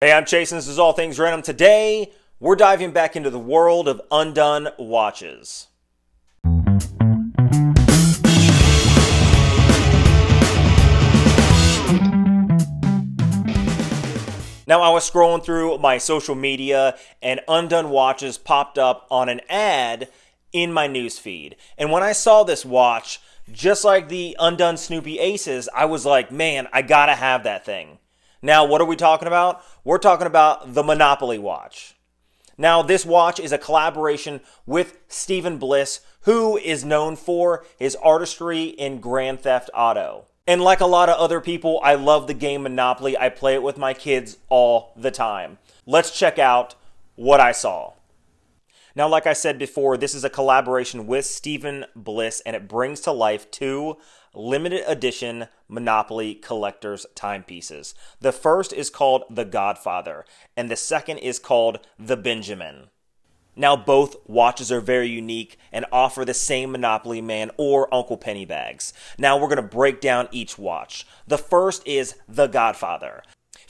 Hey, I'm Chase, and this is All Things Random. Today, we're diving back into the world of Undone Watches. Now, I was scrolling through my social media, and Undone Watches popped up on an ad in my newsfeed. And when I saw this watch, just like the Undone Snoopy Aces, I was like, man, I gotta have that thing. Now, what are we talking about? We're talking about the Monopoly watch. Now, this watch is a collaboration with Stephen Bliss, who is known for his artistry in Grand Theft Auto. And like a lot of other people, I love the game Monopoly. I play it with my kids all the time. Let's check out what I saw. Now, like I said before, this is a collaboration with Stephen Bliss, and it brings to life two limited edition Monopoly collector's timepieces. The first is called the Godfather, and the second is called the Benjamin. Now, both watches are very unique and offer the same Monopoly Man or Uncle Pennybags. Now, we're going to break down each watch. The first is the Godfather.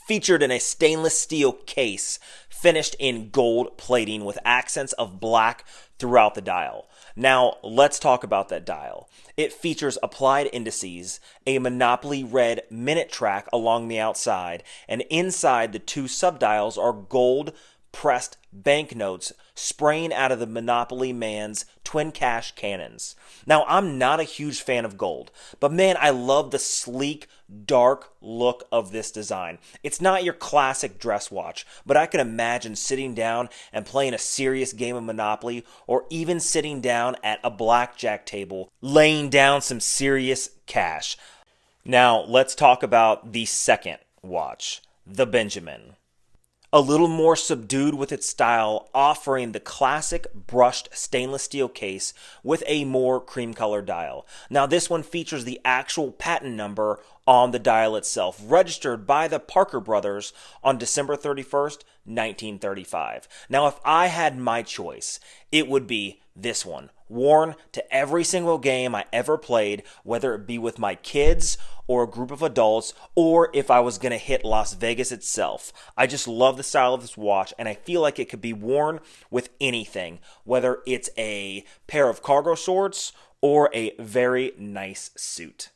Featured in a stainless steel case, finished in gold plating with accents of black throughout the dial. Now, let's talk about that dial. It features applied indices, a Monopoly red minute track along the outside, and inside the two subdials are gold pressed banknotes spraying out of the Monopoly Man's twin cash cannons. Now, I'm not a huge fan of gold, but man, I love the sleek, dark look of this design. It's not your classic dress watch, but I can imagine sitting down and playing a serious game of Monopoly, or even sitting down at a blackjack table, laying down some serious cash. Now, let's talk about the second watch, the Benjamin. A little more subdued with its style, offering the classic brushed stainless steel case with a more cream color dial. Now, this one features the actual patent number on the dial itself, registered by the Parker brothers on December 31st, 1935. Now, if I had my choice, it would be this one, worn to every single game I ever played, whether it be with my kids or a group of adults, or if I was going to hit Las Vegas itself. I just love the style of this watch, and I feel like it could be worn with anything, whether it's a pair of cargo shorts or a very nice suit.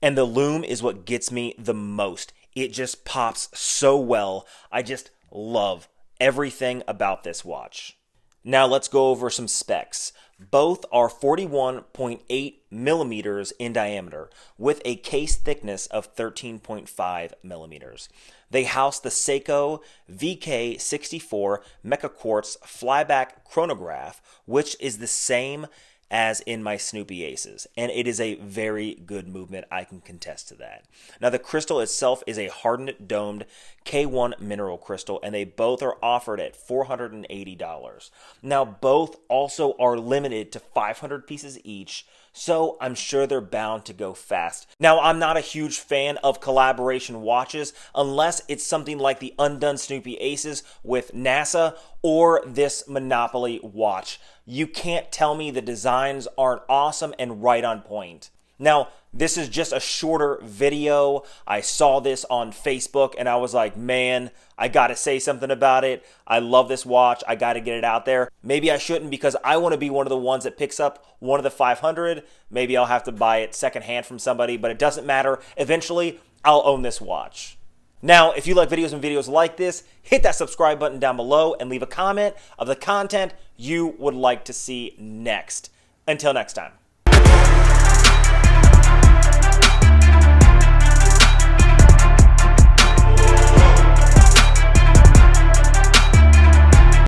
And the lume is what gets me the most. It just pops so well. I just love everything about this watch. Now let's go over some specs. Both are 41.8 millimeters in diameter with a case thickness of 13.5 millimeters. They house the Seiko VK64 meca-quartz flyback chronograph, which is the same as in my Snoopy Aces, and it is a very good movement. I can contest to that. Now, the crystal itself is a hardened domed K1 mineral crystal, and they both are offered at $480. Now, both also are limited to 500 pieces each, so I'm sure they're bound to go fast. Now, I'm not a huge fan of collaboration watches unless it's something like the Undone Snoopy Aces with NASA or this Monopoly watch. You can't tell me the designs aren't awesome and right on point. Now, this is just a shorter video. I saw this on Facebook and I was like, man, I gotta say something about it. I love this watch. I gotta get it out there. Maybe I shouldn't, because I want to be one of the ones that picks up one of the 500. Maybe I'll have to buy it secondhand from somebody, but it doesn't matter. Eventually, I'll own this watch. Now, if you like videos like this, hit that subscribe button down below and leave a comment of the content you would like to see next. Until next time.